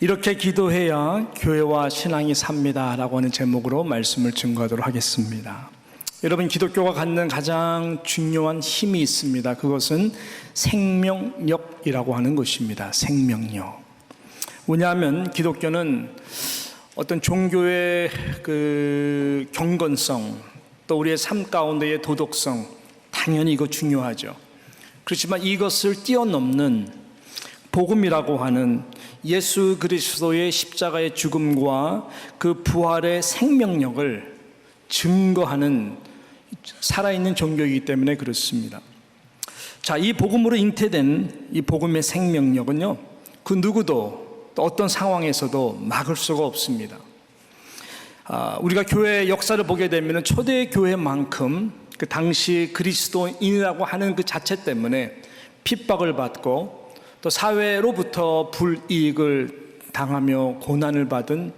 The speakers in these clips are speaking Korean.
이렇게 기도해야 교회와 신앙이 삽니다 라고 하는 제목으로 말씀을 증거하도록 하겠습니다. 여러분, 기독교가 갖는 가장 중요한 힘이 있습니다. 그것은 생명력이라고 하는 것입니다. 생명력. 뭐냐면 기독교는 어떤 종교의 그 경건성, 또 우리의 삶 가운데의 도덕성, 당연히 이거 중요하죠. 그렇지만 이것을 뛰어넘는 복음이라고 하는 예수 그리스도의 십자가의 죽음과 그 부활의 생명력을 증거하는 살아있는 종교이기 때문에 그렇습니다. 자, 이 복음으로 잉태된 이 복음의 생명력은요, 그 누구도 또 어떤 상황에서도 막을 수가 없습니다. 우리가 교회의 역사를 보게 되면 초대 교회만큼 그 당시 그리스도인이라고 하는 그 자체 때문에 핍박을 받고 또 사회로부터 불이익을 당하며 고난을 받은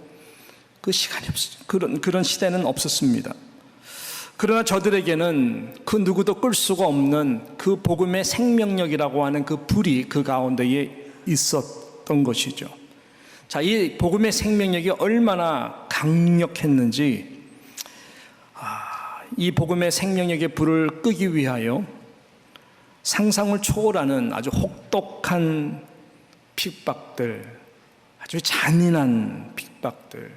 그 시간이 그런 시대는 없었습니다. 그러나 저들에게는 그 누구도 끌 수가 없는 그 복음의 생명력이라고 하는 그 불이 그 가운데에 있었던 것이죠. 자, 이 복음의 생명력이 얼마나 강력했는지, 이 복음의 생명력의 불을 끄기 위하여 상상을 초월하는 아주 혹독한 핍박들, 아주 잔인한 핍박들,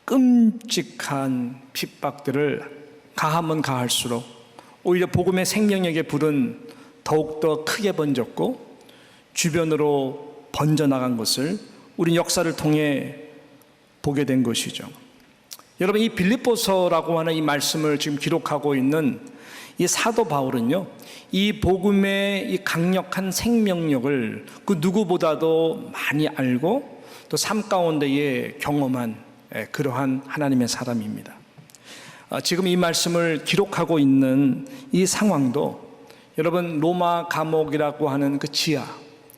끔찍한 핍박들을 가하면 가할수록 오히려 복음의 생명력의 불은 더욱더 크게 번졌고 주변으로 번져나간 것을 우린 역사를 통해 보게 된 것이죠. 여러분, 이 빌립보서라고 하는 이 말씀을 지금 기록하고 있는 이 사도 바울은요, 이 복음의 이 강력한 생명력을 그 누구보다도 많이 알고 또 삶 가운데에 경험한 그러한 하나님의 사람입니다. 지금 이 말씀을 기록하고 있는 이 상황도 여러분, 로마 감옥이라고 하는 그 지하,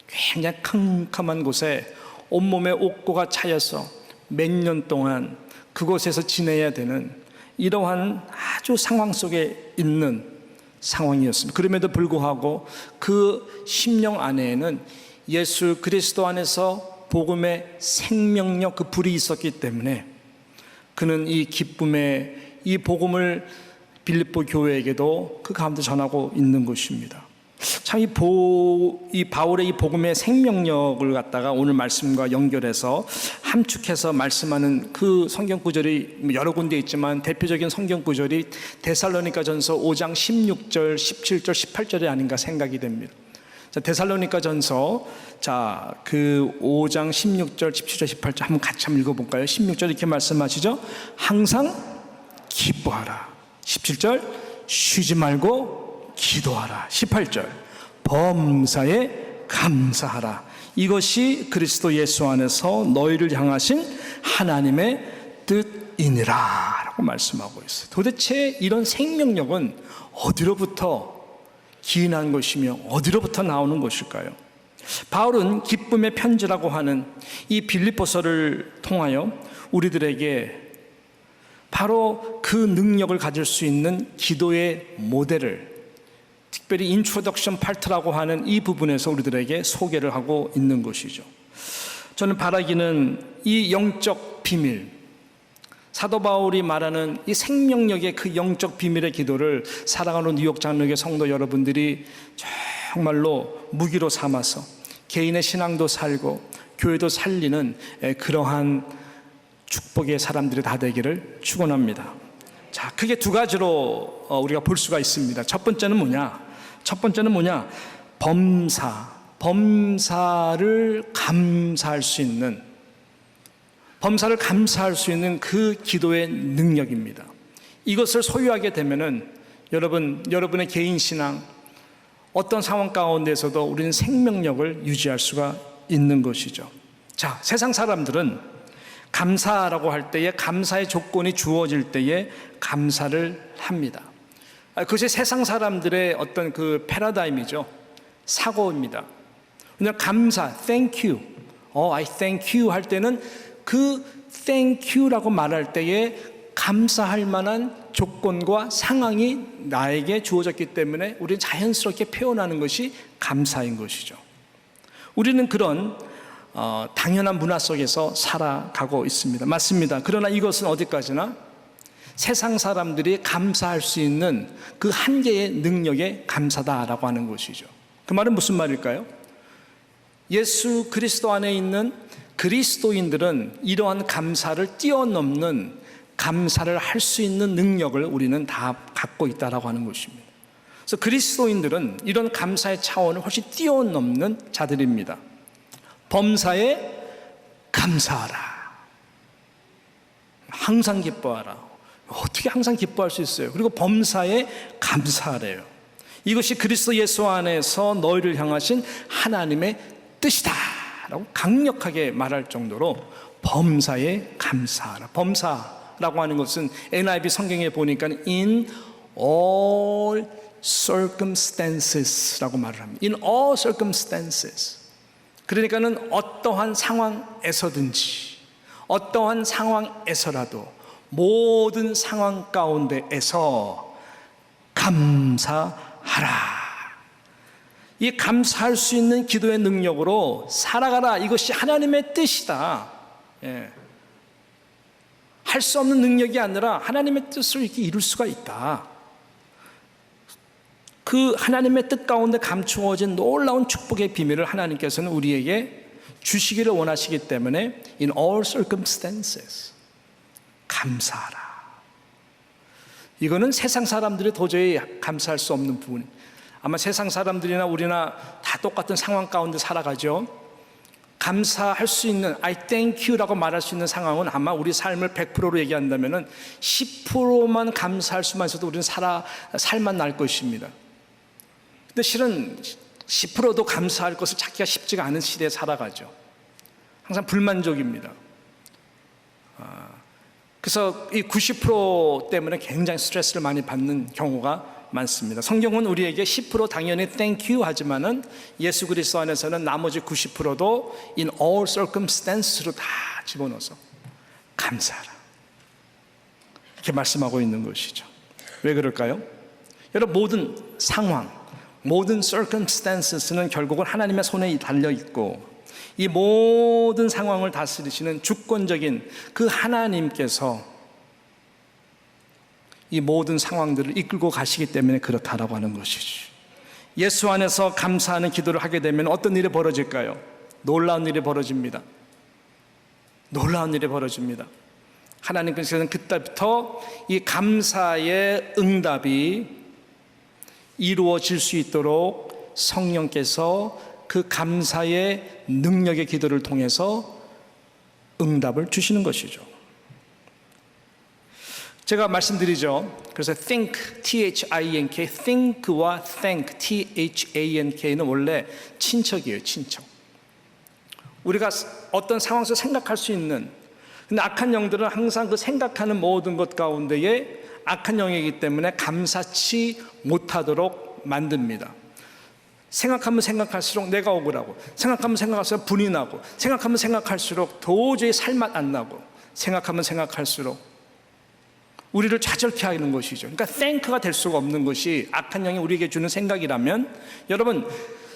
굉장히 캄캄한 곳에 온몸에 옥고가 차여서 몇 년 동안 그곳에서 지내야 되는 이러한 아주 상황 속에 있는 상황이었습니다. 그럼에도 불구하고 그 심령 안에는 예수 그리스도 안에서 복음의 생명력, 그 불이 있었기 때문에 그는 이 기쁨의 이 복음을 빌립보 교회에게도 그 가운데 전하고 있는 것입니다. 참 이 바울의 이 복음의 생명력을 갖다가 오늘 말씀과 연결해서 함축해서 말씀하는 그 성경 구절이 여러 군데 있지만 대표적인 성경 구절이 데살로니가전서 5장 16절, 17절, 18절이 아닌가 생각이 됩니다. 자, 데살로니가전서 그 5장 16절, 17절, 18절 한번 같이 한번 읽어볼까요? 16절 이렇게 말씀하시죠. 항상 기뻐하라. 17절 쉬지 말고 기도하라. 18절 범사에 감사하라. 이것이 그리스도 예수 안에서 너희를 향하신 하나님의 뜻이니라 라고 말씀하고 있어요. 도대체 이런 생명력은 어디로부터 기인한 것이며 어디로부터 나오는 것일까요? 바울은 기쁨의 편지라고 하는 이 빌립보서를 통하여 우리들에게 바로 그 능력을 가질 수 있는 기도의 모델을 특별히 인트로덕션 파트라고 하는 이 부분에서 우리들에게 소개를 하고 있는 것이죠. 저는 바라기는 이 영적 비밀, 사도 바울이 말하는 이 생명력의 그 영적 비밀의 기도를 사랑하는 뉴욕 장로교회 성도 여러분들이 정말로 무기로 삼아서 개인의 신앙도 살고 교회도 살리는 그러한 축복의 사람들이 다 되기를 축원합니다. 자, 크게 두 가지로 우리가 볼 수가 있습니다. 첫 번째는 뭐냐? 범사를 감사할 수 있는 그 기도의 능력입니다. 이것을 소유하게 되면은 여러분의 개인 신앙, 어떤 상황 가운데서도 우리는 생명력을 유지할 수가 있는 것이죠. 자, 세상 사람들은 감사라고 할 때에 감사의 조건이 주어질 때에 감사를 합니다. 그것이 세상 사람들의 어떤 그 패러다임이죠. 사고입니다. 그냥 감사, thank you, I thank you 할 때는 그 thank you라고 말할 때에 감사할 만한 조건과 상황이 나에게 주어졌기 때문에 우리는 자연스럽게 표현하는 것이 감사인 것이죠. 우리는 그런 당연한 문화 속에서 살아가고 있습니다. 맞습니다. 그러나 이것은 어디까지나 세상 사람들이 감사할 수 있는 그 한계의 능력에 감사다라고 하는 것이죠. 그 말은 무슨 말일까요? 예수 그리스도 안에 있는 그리스도인들은 이러한 감사를 뛰어넘는 감사를 할 수 있는 능력을 우리는 다 갖고 있다라고 하는 것입니다. 그래서 그리스도인들은 이런 감사의 차원을 훨씬 뛰어넘는 자들입니다. 범사에 감사하라. 항상 기뻐하라. 어떻게 항상 기뻐할 수 있어요? 그리고 범사에 감사하래요. 이것이 그리스도 예수 안에서 너희를 향하신 하나님의 뜻이다 라고 강력하게 말할 정도로 범사에 감사하라. 범사라고 하는 것은 NIV 성경에 보니까 in all circumstances 라고 말을 합니다. in all circumstances. 그러니까는 어떠한 상황에서든지 어떠한 상황에서라도 모든 상황 가운데에서 감사하라. 이 감사할 수 있는 기도의 능력으로 살아가라. 이것이 하나님의 뜻이다. 할 수 없는 능력이 아니라 하나님의 뜻을 이렇게 이룰 수가 있다. 그 하나님의 뜻 가운데 감추어진 놀라운 축복의 비밀을 하나님께서는 우리에게 주시기를 원하시기 때문에 in all circumstances 감사하라. 이거는 세상 사람들이 도저히 감사할 수 없는 부분입니다. 아마 세상 사람들이나 우리나 다 똑같은 상황 가운데 살아가죠. 감사할 수 있는 I thank you라고 말할 수 있는 상황은 아마 우리 삶을 100%로 얘기한다면 10%만 감사할 수만 있어도 우리는 살만 날 것입니다. 근데 실은 10%도 감사할 것을 찾기가 쉽지가 않은 시대에 살아가죠. 항상 불만족입니다. 그래서 이 90% 때문에 굉장히 스트레스를 많이 받는 경우가 많습니다. 성경은 우리에게 10% 당연히 thank you 하지만은 예수 그리스도 안에서는 나머지 90%도 in all circumstances로 다 집어넣어서 감사하라. 이렇게 말씀하고 있는 것이죠. 왜 그럴까요? 여러분 모든 상황, 모든 circumstances는 결국은 하나님의 손에 달려 있고 이 모든 상황을 다스리시는 주권적인 그 하나님께서 이 모든 상황들을 이끌고 가시기 때문에 그렇다라고 하는 것이죠. 예수 안에서 감사하는 기도를 하게 되면 어떤 일이 벌어질까요? 놀라운 일이 벌어집니다. 놀라운 일이 벌어집니다. 하나님께서는 그때부터 이 감사의 응답이 이루어질 수 있도록 성령께서 그 감사의 능력의 기도를 통해서 응답을 주시는 것이죠. 제가 말씀드리죠. 그래서 think, T-H-I-N-K, think와 thank, T-H-A-N-K는 원래 친척이에요. 친척. 우리가 어떤 상황 속에서 생각할 수 있는, 근데 악한 영들은 항상 그 생각하는 모든 것 가운데에 악한 영이기 때문에 감사치 못하도록 만듭니다. 생각하면 생각할수록 내가 억울하고, 생각하면 생각할수록 분이 나고, 생각하면 생각할수록 도저히 살맛 안 나고, 생각하면 생각할수록 우리를 좌절케 하는 것이죠. 그러니까 thank가 될 수가 없는 것이 악한 영이 우리에게 주는 생각이라면, 여러분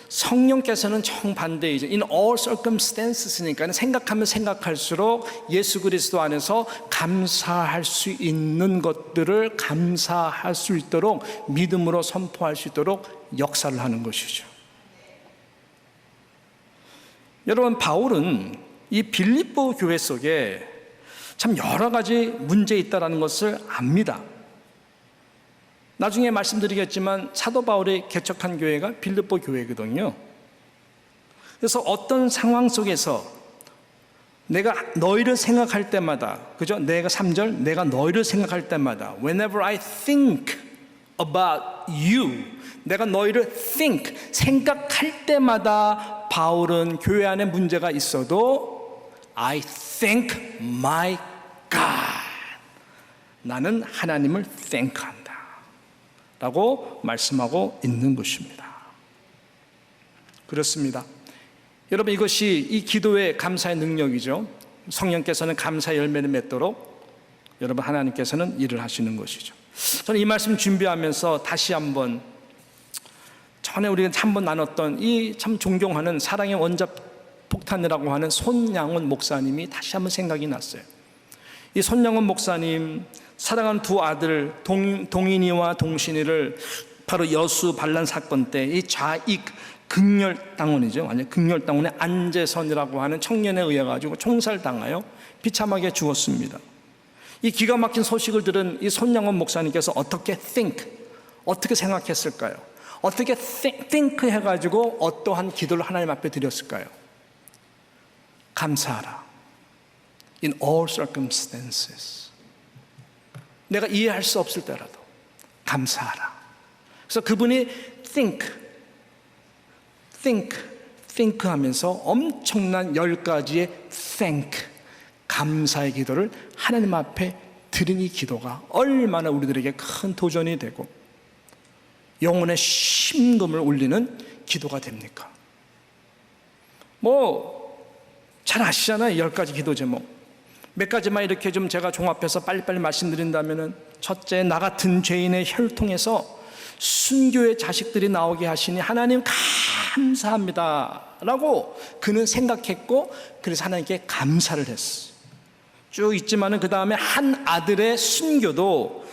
성령께서는 정반대이죠. In all circumstances니까 생각하면 생각할수록 예수 그리스도 안에서 감사할 수 있는 것들을 감사할 수 있도록 믿음으로 선포할 수 있도록 역사를 하는 것이죠. 여러분 바울은 이 빌립보 교회 속에 참 여러 가지 문제 있다는 것을 압니다. 나중에 말씀드리겠지만 사도 바울이 개척한 교회가 빌립보 교회거든요. 그래서 어떤 상황 속에서 내가 너희를 생각할 때마다, 그죠? 내가 3절, 내가 너희를 생각할 때마다 Whenever I think about you, 내가 너희를 think, 생각할 때마다 바울은 교회 안에 문제가 있어도 I thank my God. 나는 하나님을 thank한다 라고 말씀하고 있는 것입니다. 그렇습니다. 여러분 이것이 이 기도의 감사의 능력이죠. 성령께서는 감사의 열매를 맺도록 여러분 하나님께서는 일을 하시는 것이죠. 저는 이 말씀 준비하면서 다시 한번 전에 우리가 한번 나눴던 이 참 존경하는 사랑의 원잡 폭탄이라고 하는 손양원 목사님이 다시 한번 생각이 났어요. 이 손양원 목사님 사랑하는 두 아들 동인이와 동신이를 바로 여수 반란 사건 때 이 좌익 극렬당원이죠. 완전 극렬당원의 안재선이라고 하는 청년에 의해 가지고 총살당하여 비참하게 죽었습니다. 이 기가 막힌 소식을 들은 이 손양원 목사님께서 어떻게 어떻게 생각했을까요? 어떻게 think 해가지고 어떠한 기도를 하나님 앞에 드렸을까요? 감사하라. In all circumstances. 내가 이해할 수 없을 때라도 감사하라. 그래서 그분이 think 하면서 엄청난 10가지의 thank, 감사의 기도를 하나님 앞에 드린 이 기도가 얼마나 우리들에게 큰 도전이 되고 영혼의 심금을 울리는 기도가 됩니까? 잘 아시잖아요. 10가지 기도 제목. 몇 가지만 이렇게 좀 제가 종합해서 빨리빨리 말씀드린다면은, 첫째, 나 같은 죄인의 혈통에서 순교의 자식들이 나오게 하시니 하나님 감사합니다 라고 그는 생각했고, 그래서 하나님께 감사를 했어. 쭉 있지만은 그 다음에 한 아들의 순교도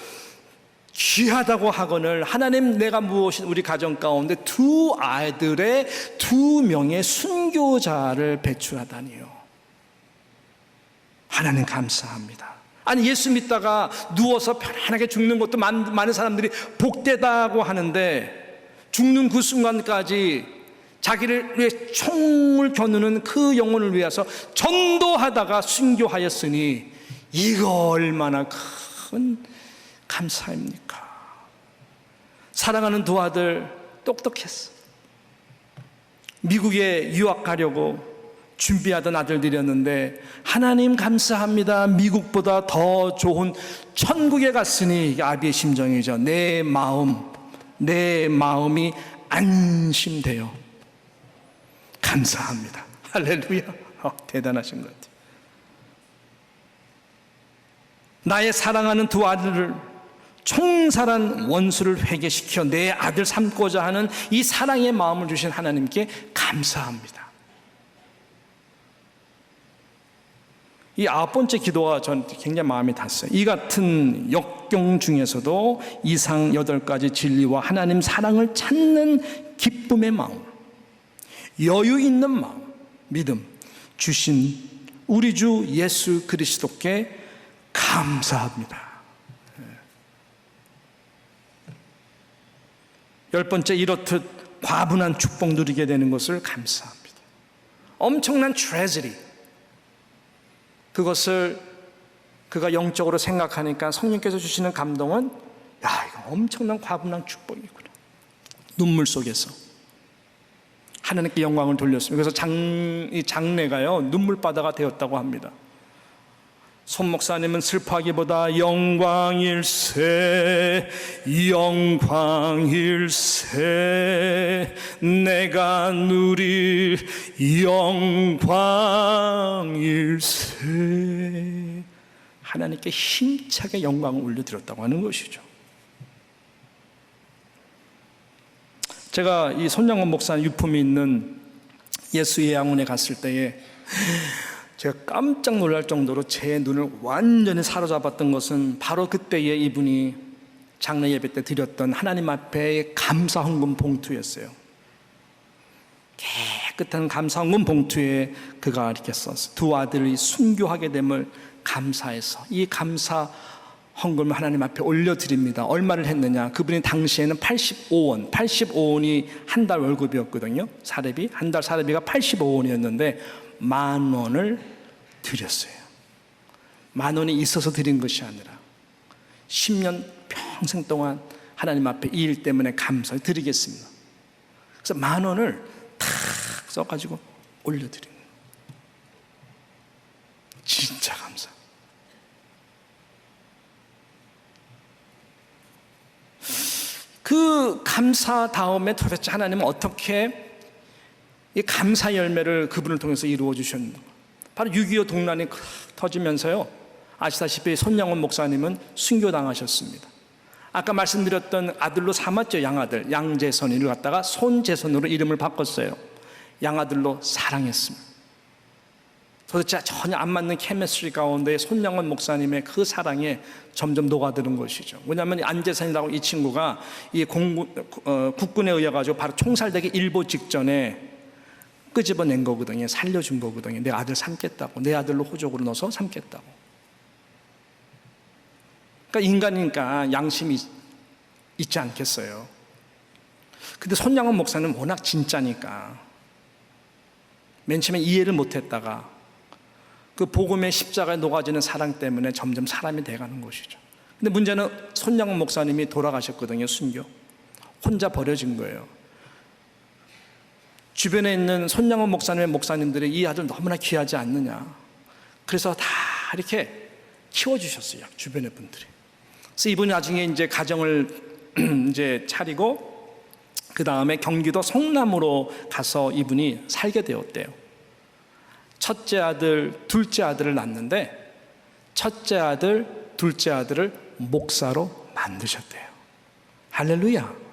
귀하다고 하거늘 하나님 내가 무엇이 우리 가정 가운데 두 아들의 2명의 순교자를 배출하다니요. 하나님 감사합니다. 아니 예수 믿다가 누워서 편안하게 죽는 것도 많은 사람들이 복되다고 하는데, 죽는 그 순간까지 자기를 위해 총을 겨누는 그 영혼을 위해서 전도하다가 순교하였으니 이거 얼마나 큰 감사입니까? 사랑하는 두 아들 똑똑했어. 미국에 유학 가려고 준비하던 아들들이었는데 하나님 감사합니다, 미국보다 더 좋은 천국에 갔으니, 이게 아비의 심정이죠. 내 마음이 안심돼요. 감사합니다. 할렐루야. 대단하신 것 같아요. 나의 사랑하는 두 아들을 총살한 원수를 회개시켜 내 아들 삼고자 하는 이 사랑의 마음을 주신 하나님께 감사합니다. 이 9번째 기도가 전 굉장히 마음이 닿았어요. 이 같은 역경 중에서도 이상 8가지 진리와 하나님 사랑을 찾는 기쁨의 마음, 여유 있는 마음, 믿음 주신 우리 주 예수 그리스도께 감사합니다. 10번째, 이렇듯 과분한 축복 누리게 되는 것을 감사합니다. 엄청난 트레저리, 그것을 그가 영적으로 생각하니까 성령께서 주시는 감동은, 이거 엄청난 과분한 축복이구나. 눈물 속에서 하나님께 영광을 돌렸습니다. 그래서 이 장례가요 눈물바다가 되었다고 합니다. 손 목사님은 슬퍼하기보다 영광일세 내가 누릴 영광일세, 하나님께 힘차게 영광을 올려드렸다고 하는 것이죠. 제가 이 손양원 목사님 유품이 있는 예수의 양원에 갔을 때에 제가 깜짝 놀랄 정도로 제 눈을 완전히 사로잡았던 것은 바로 그때에 이분이 장례 예배 때 드렸던 하나님 앞에 감사 헌금 봉투였어요. 깨끗한 감사 헌금 봉투에 그가 이렇게 썼어요. 두 아들이 순교하게 됨을 감사해서 이 감사 헌금을 하나님 앞에 올려드립니다. 얼마를 했느냐? 그분이 당시에는 85원이 한 달 월급이었거든요. 사례비, 한 달 사례비가 85원이었는데 10,000원을 드렸어요. 10,000원이 있어서 드린 것이 아니라 10년 평생 동안 하나님 앞에 이 일 때문에 감사를 드리겠습니다. 그래서 10,000원을 탁 써가지고 올려드립니다. 진짜 감사. 그 감사 다음에 도대체 하나님은 어떻게 이 감사 열매를 그분을 통해서 이루어 주셨는가? 바로 6.25 동란이 터지면서요, 아시다시피 손양원 목사님은 순교당하셨습니다. 아까 말씀드렸던 아들로 삼았죠. 양아들 양재선이를 갖다가 손재선으로 이름을 바꿨어요. 양아들로 사랑했습니다. 도대체 전혀 안 맞는 케미스트리 가운데 손양원 목사님의 그 사랑에 점점 녹아드는 것이죠. 왜냐하면 안재선이라고 이 친구가 이 국군에 의해 가지고 바로 총살되기 일보 직전에 끄집어낸 거거든요. 살려준 거거든요. 내 아들 삼겠다고, 내 아들로 호적으로 넣어서 삼겠다고. 그러니까 인간이니까 양심이 있지 않겠어요. 근데 손양원 목사는 워낙 진짜니까 맨 처음에 이해를 못했다가 그 복음의 십자가에 녹아지는 사랑 때문에 점점 사람이 돼가는 것이죠. 근데 문제는 손양원 목사님이 돌아가셨거든요. 순교. 혼자 버려진 거예요. 주변에 있는 손양원 목사님의 목사님들이 이 아들 너무나 귀하지 않느냐. 그래서 다 이렇게 키워주셨어요. 주변의 분들이. 그래서 이분이 나중에 이제 가정을 이제 차리고 그 다음에 경기도 성남으로 가서 이분이 살게 되었대요. 첫째 아들, 둘째 아들을 낳는데 첫째 아들, 둘째 아들을 목사로 만드셨대요. 할렐루야.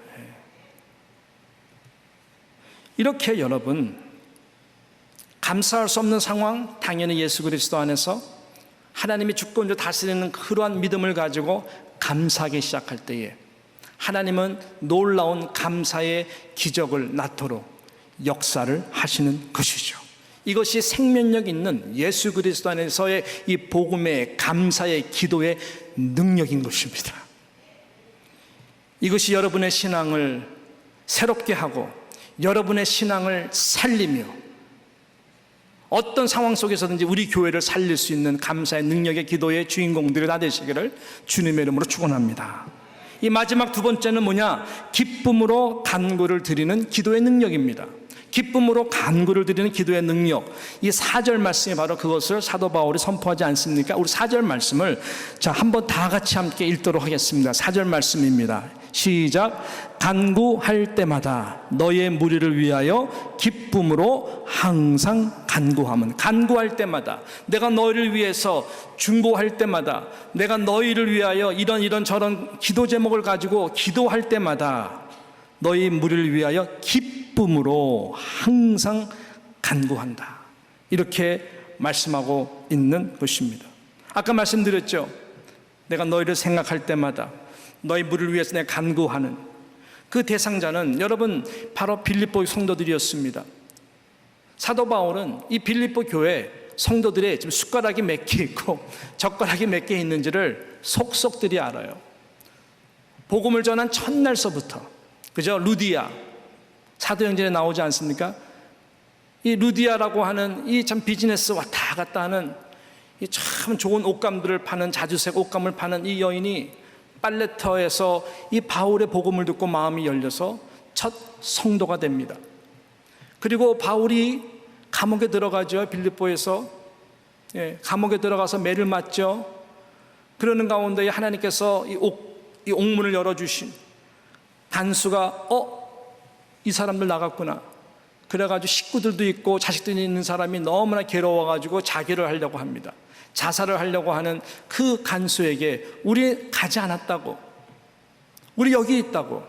이렇게 여러분, 감사할 수 없는 상황, 당연히 예수 그리스도 안에서 하나님이 주권으로 다스리는 그러한 믿음을 가지고 감사하기 시작할 때에 하나님은 놀라운 감사의 기적을 낳도록 역사를 하시는 것이죠. 이것이 생명력 있는 예수 그리스도 안에서의 이 복음의 감사의 기도의 능력인 것입니다. 이것이 여러분의 신앙을 새롭게 하고 여러분의 신앙을 살리며 어떤 상황 속에서든지 우리 교회를 살릴 수 있는 감사의 능력의 기도의 주인공들이 다 되시기를 주님의 이름으로 축원합니다. 이 마지막 두 번째는 뭐냐? 기쁨으로 간구를 드리는 기도의 능력입니다. 기쁨으로 간구를 드리는 기도의 능력. 이 4절 말씀이 바로 그것을 사도 바울이 선포하지 않습니까? 우리 4절 말씀을 한번 다 같이 함께 읽도록 하겠습니다. 4절 말씀입니다. 시작. 간구할 때마다 너의 무리를 위하여 기쁨으로 항상 간구함은. 간구할 때마다, 내가 너희를 위해서 중보할 때마다, 내가 너희를 위하여 이런 저런 기도 제목을 가지고 기도할 때마다 너희 무리를 위하여 기쁨으로 항상 간구한다. 이렇게 말씀하고 있는 것입니다. 아까 말씀드렸죠. 내가 너희를 생각할 때마다 너희 무리를 위해서 내가 간구하는 그 대상자는 여러분 바로 빌립보 성도들이었습니다. 사도 바울은 이 빌립보 교회 성도들의 지금 숟가락이 몇 개 있고 젓가락이 몇 개 있는지를 속속들이 알아요. 복음을 전한 첫날서부터, 그죠? 루디아, 사도행전에 나오지 않습니까? 이 루디아라고 하는 이 참 비즈니스 왔다 갔다 하는 이 참 좋은 옷감들을 파는, 자주색 옷감을 파는 이 여인이 빨레터에서 이 바울의 복음을 듣고 마음이 열려서 첫 성도가 됩니다. 그리고 바울이 감옥에 들어가죠. 빌립보에서 감옥에 들어가서 매를 맞죠. 그러는 가운데 하나님께서 이 옥문을 열어주신 간수가 이 사람들 나갔구나. 그래가지고 식구들도 있고 자식들이 있는 사람이 너무나 괴로워가지고 자결을 하려고 합니다. 자살을 하려고 하는 그 간수에게 우리 가지 않았다고, 우리 여기 있다고,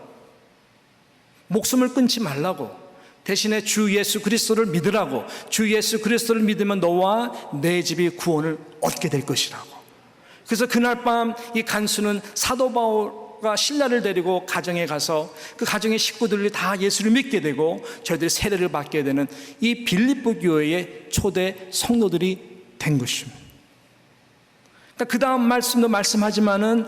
목숨을 끊지 말라고, 대신에 주 예수 그리스도를 믿으라고, 주 예수 그리스도를 믿으면 너와 내 집이 구원을 얻게 될 것이라고. 그래서 그날 밤 이 간수는 사도 바울과 신라를 데리고 가정에 가서 그 가정의 식구들이 다 예수를 믿게 되고 저희들이 세례를 받게 되는 이 빌립보 교회의 초대 성도들이 된 것입니다. 그러니까 그 다음 말씀도 말씀하지만은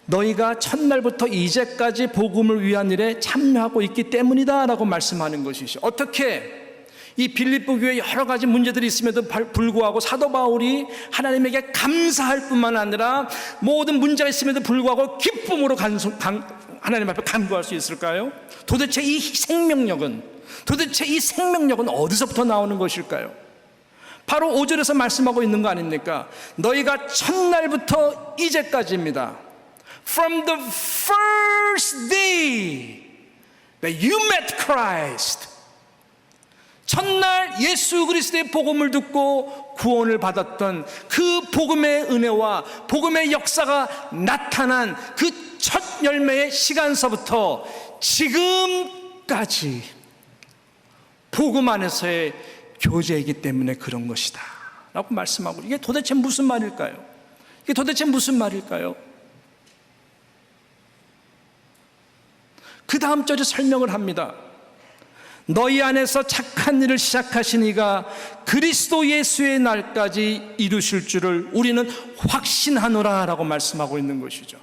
너희가 첫날부터 이제까지 복음을 위한 일에 참여하고 있기 때문이다 라고 말씀하는 것이죠. 어떻게 이 빌립보 교회에 여러 가지 문제들이 있음에도 불구하고 사도 바울이 하나님에게 감사할 뿐만 아니라 모든 문제가 있음에도 불구하고 기쁨으로 하나님 앞에 간구할 수 있을까요? 도대체 이 생명력은 어디서부터 나오는 것일까요? 바로 5절에서 말씀하고 있는 거 아닙니까? 너희가 첫날부터 이제까지입니다. From the first day that you met Christ, 첫날 예수 그리스도의 복음을 듣고 구원을 받았던 그 복음의 은혜와 복음의 역사가 나타난 그 첫 열매의 시간서부터 지금까지 복음 안에서의 교제이기 때문에 그런 것이다 라고 말씀하고, 이게 도대체 무슨 말일까요? 이게 도대체 무슨 말일까요? 그 다음 절에 설명을 합니다. 너희 안에서 착한 일을 시작하신 이가 그리스도 예수의 날까지 이루실 줄을 우리는 확신하노라 라고 말씀하고 있는 것이죠.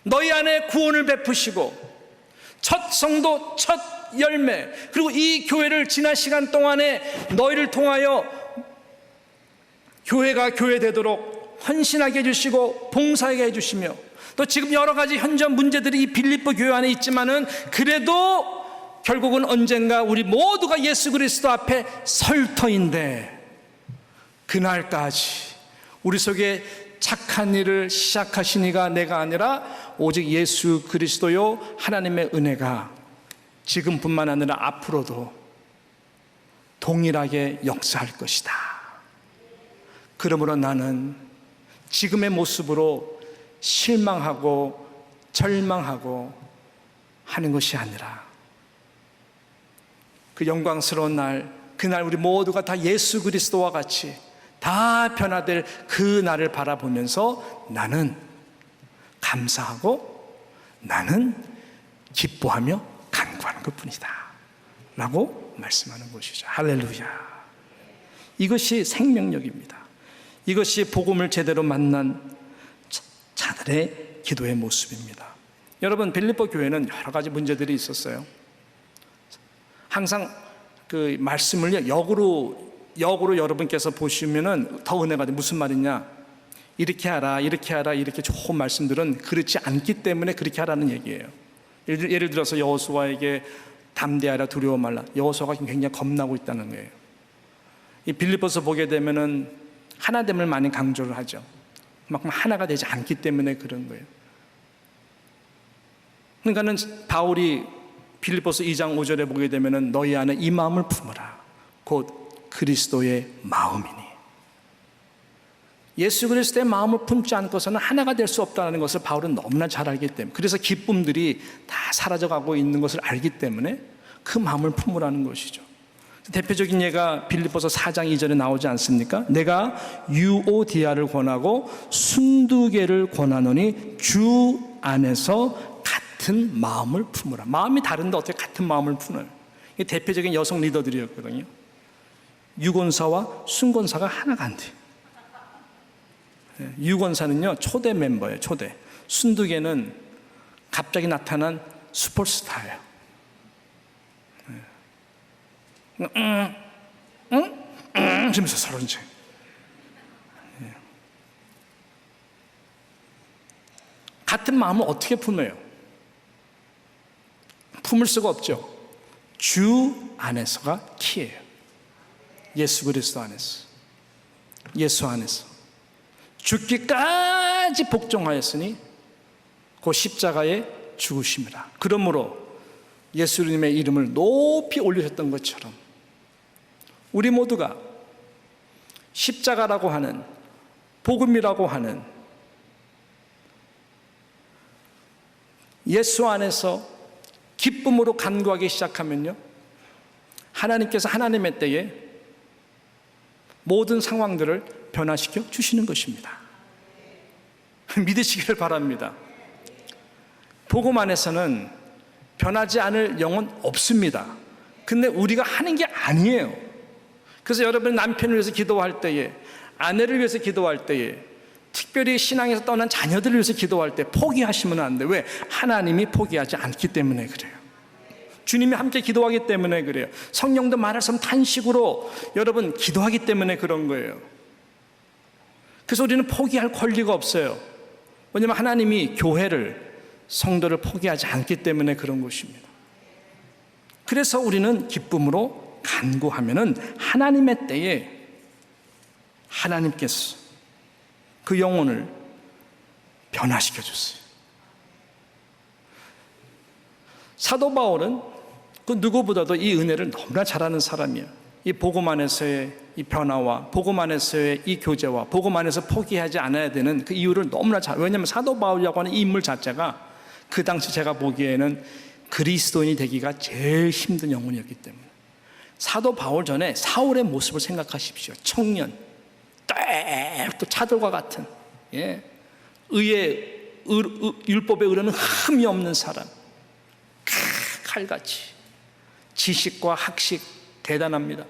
너희 안에 구원을 베푸시고 첫 성도, 첫 열매, 그리고 이 교회를 지난 시간 동안에 너희를 통하여 교회가 교회되도록 헌신하게 해주시고 봉사하게 해주시며, 또 지금 여러 가지 현재 문제들이 이 빌립보 교회 안에 있지만은 그래도 결국은 언젠가 우리 모두가 예수 그리스도 앞에 설 터인데, 그날까지 우리 속에 착한 일을 시작하신 이가 내가 아니라 오직 예수 그리스도요 하나님의 은혜가 지금뿐만 아니라 앞으로도 동일하게 역사할 것이다. 그러므로 나는 지금의 모습으로 실망하고 절망하고 하는 것이 아니라 그 영광스러운 날, 그날 우리 모두가 다 예수 그리스도와 같이 다 변화될 그 날을 바라보면서 나는 감사하고 나는 기뻐하며 간구하는 것뿐이다 라고 말씀하는 것이죠. 할렐루야. 이것이 생명력입니다. 이것이 복음을 제대로 만난 자들의 기도의 모습입니다. 여러분, 빌립보 교회는 여러 가지 문제들이 있었어요. 항상 그 말씀을 역으로 여러분께서 보시면은 더 은혜가 돼. 무슨 말이냐? 이렇게 하라, 이렇게 하라, 이렇게 좋은 말씀들은 그렇지 않기 때문에 그렇게 하라는 얘기예요. 예를 들어서 여호수아에게 담대하라, 두려워 말라. 여호수아가 굉장히 겁나고 있다는 거예요. 이 빌립보서 보게 되면은 하나됨을 많이 강조를 하죠. 그만큼 하나가 되지 않기 때문에 그런 거예요. 그러니까는 바울이 빌립보서 2장 5절에 보게 되면은 너희 안에 이 마음을 품으라. 곧 그리스도의 마음이니. 예수 그리스도의 마음을 품지 않고서는 하나가 될 수 없다는 것을 바울은 너무나 잘 알기 때문에, 그래서 기쁨들이 다 사라져가고 있는 것을 알기 때문에 그 마음을 품으라는 것이죠. 대표적인 예가 빌립보서 4장 2절에 나오지 않습니까? 내가 유오디아를 권하고 순두개를 권하노니 주 안에서 같은 마음을 품으라. 마음이 다른데 어떻게 같은 마음을 푸나요? 이게 대표적인 여성 리더들이었거든요. 유권사와 순권사가 하나가 안 돼요. 유권사는요 초대 멤버예요. 초대. 순두개는 갑자기 나타난 슈퍼스타예요. 하면서 서로 이제 같은 마음을 어떻게 품어요? 품을 수가 없죠. 주 안에서가 키예요. 예수 그리스도 안에서, 예수 안에서 죽기까지 복종하였으니 그 십자가에 죽으심이라. 그러므로 예수님의 이름을 높이 올리셨던 것처럼 우리 모두가 십자가라고 하는, 복음이라고 하는 예수 안에서 기쁨으로 간구하기 시작하면요, 하나님께서 하나님의 때에 모든 상황들을 변화시켜 주시는 것입니다. 믿으시기를 바랍니다. 복음 안에서는 변하지 않을 영은 없습니다. 근데 우리가 하는 게 아니에요. 그래서 여러분 남편을 위해서 기도할 때에, 아내를 위해서 기도할 때에, 특별히 신앙에서 떠난 자녀들을 위해서 기도할 때 포기하시면 안 돼요. 왜? 하나님이 포기하지 않기 때문에 그래요. 주님이 함께 기도하기 때문에 그래요. 성령도 말할 수 없는 탄식으로 여러분 기도하기 때문에 그런 거예요. 그래서 우리는 포기할 권리가 없어요. 왜냐하면 하나님이 교회를, 성도를 포기하지 않기 때문에 그런 것입니다. 그래서 우리는 기쁨으로 간구하면은 하나님의 때에 하나님께서 그 영혼을 변화시켜 줬어요. 사도 바울은 그 누구보다도 이 은혜를 너무나 잘하는 사람이에요. 이 복음 안에서의 이 변화와 복음 안에서의 이 교제와 복음 안에서 포기하지 않아야 되는 그 이유를 너무나 잘, 왜냐하면 사도 바울이라고 하는 이 인물 자체가 그 당시 제가 보기에는 그리스도인이 되기가 제일 힘든 영혼이었기 때문에. 사도 바울 전에 사울의 모습을 생각하십시오. 청년, 또 차돌과 같은, 율법의 의로는 흠이 없는 사람, 칼같이. 지식과 학식 대단합니다.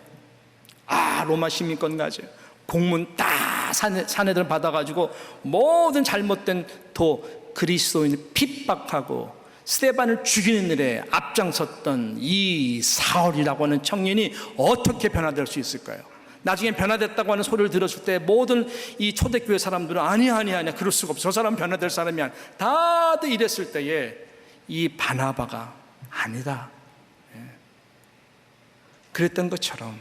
로마 시민권 가져요. 공문 다 사내들 받아가지고 모든 잘못된 그리스도인을 핍박하고 스데반을 죽이는 일에 앞장섰던 이 사울이라고 하는 청년이 어떻게 변화될 수 있을까요? 나중에 변화됐다고 하는 소리를 들었을 때 모든 이 초대교회 사람들은 아니야 그럴 수가 없어, 저 사람 변화될 사람이 아니야, 다들 이랬을 때에 이 바나바가 아니다, 그랬던 것처럼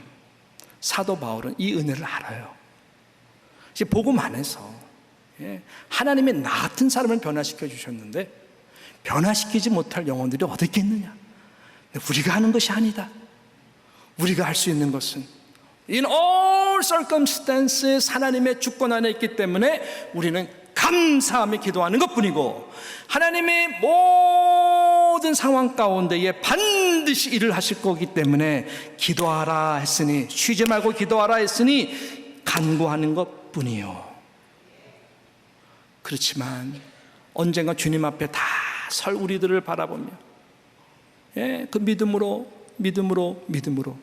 사도 바울은 이 은혜를 알아요. 복음 안에서 하나님의 나 같은 사람을 변화시켜 주셨는데 변화시키지 못할 영혼들이 어디 있겠느냐. 우리가 하는 것이 아니다. 우리가 할 수 있는 것은 In all circumstances 하나님의 주권 안에 있기 때문에 우리는 감사하며 기도하는 것뿐이고, 하나님의 모든 상황 가운데에 반드시 일을 하실 거기 때문에 기도하라 했으니, 쉬지 말고 기도하라 했으니 간구하는 것뿐이요. 그렇지만 언젠가 주님 앞에 다 설 우리들을 바라보며 그 믿음으로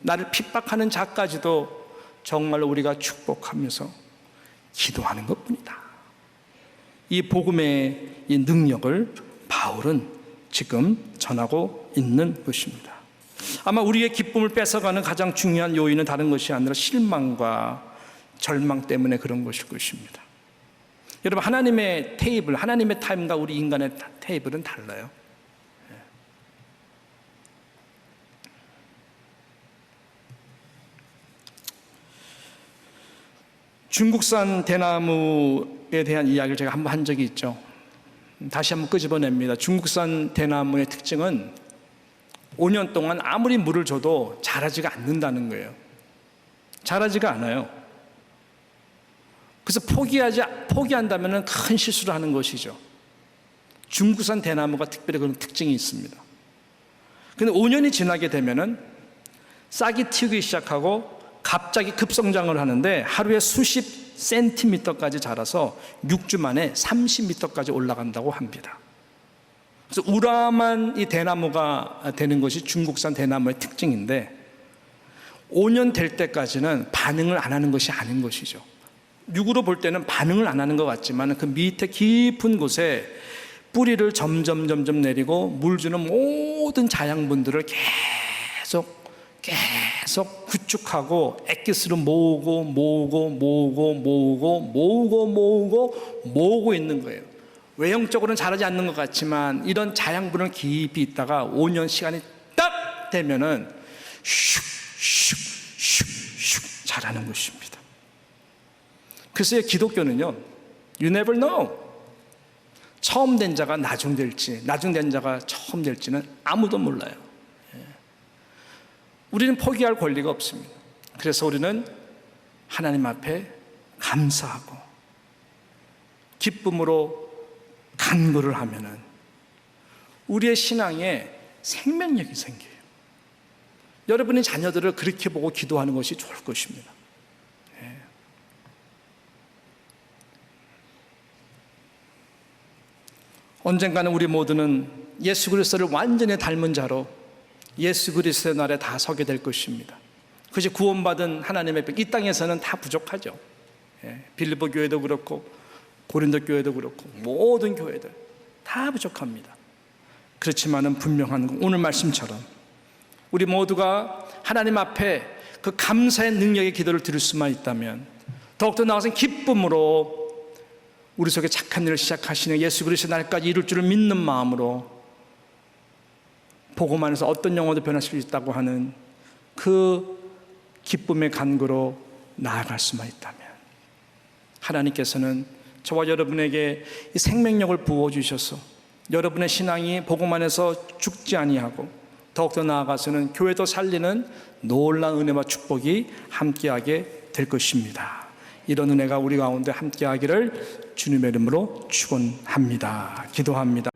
나를 핍박하는 자까지도 정말로 우리가 축복하면서 기도하는 것뿐이다. 이 복음의 이 능력을 바울은 지금 전하고 있는 것입니다. 아마 우리의 기쁨을 뺏어가는 가장 중요한 요인은 다른 것이 아니라 실망과 절망 때문에 그런 것일 것입니다. 여러분, 하나님의 테이블, 하나님의 타임과 우리 인간의 테이블은 달라요. 중국산 대나무에 대한 이야기를 제가 한번 한 적이 있죠. 다시 한번 끄집어냅니다. 중국산 대나무의 특징은 5년 동안 아무리 물을 줘도 자라지가 않는다는 거예요. 자라지가 않아요. 그래서 포기한다면 큰 실수를 하는 것이죠. 중국산 대나무가 특별히 그런 특징이 있습니다. 그런데 5년이 지나게 되면은 싹이 튀기 시작하고 갑자기 급성장을 하는데 하루에 수십 센티미터까지 자라서 6주 만에 30m까지 올라간다고 합니다. 그래서 우람한 이 대나무가 되는 것이 중국산 대나무의 특징인데, 5년 될 때까지는 반응을 안 하는 것이 아닌 것이죠. 육으로 볼 때는 반응을 안 하는 것 같지만 그 밑에 깊은 곳에 뿌리를 점점 내리고 물 주는 모든 자양분들을 계속 구축하고 액기스를 모으고 있는 거예요. 외형적으로는 자라지 않는 것 같지만 이런 자양분을 깊이 있다가 5년 시간이 딱 되면은 슉슉슉슉 자라는 것입니다. 그래서 기독교는요, you never know. 처음 된 자가 나중 될지, 나중 된 자가 처음 될지는 아무도 몰라요. 우리는 포기할 권리가 없습니다. 그래서 우리는 하나님 앞에 감사하고 기쁨으로 간구를 하면은 우리의 신앙에 생명력이 생겨요. 여러분의 자녀들을 그렇게 보고 기도하는 것이 좋을 것입니다. 언젠가는 우리 모두는 예수 그리스도를 완전히 닮은 자로 예수 그리스도의 날에 다 서게 될 것입니다. 그것이 구원받은 하나님의 이 땅에서는 다 부족하죠. 빌립보 교회도 그렇고 고린도 교회도 그렇고 모든 교회들 다 부족합니다. 그렇지만은 분명한 건 오늘 말씀처럼 우리 모두가 하나님 앞에 그 감사의 능력의 기도를 드릴 수만 있다면, 더욱더 나아가서 기쁨으로 우리 속에 착한 일을 시작하시는 예수 그리스도의 날까지 이룰 줄을 믿는 마음으로 복음 안에서 어떤 영혼도 변화시킬 수 있다고 하는 그 기쁨의 간구로 나아갈 수만 있다면, 하나님께서는 저와 여러분에게 이 생명력을 부어주셔서 여러분의 신앙이 복음 안에서 죽지 아니하고 더욱더 나아가서는 교회도 살리는 놀라운 은혜와 축복이 함께하게 될 것입니다. 이런 은혜가 우리 가운데 함께하기를 주님의 이름으로 축원합니다. 기도합니다.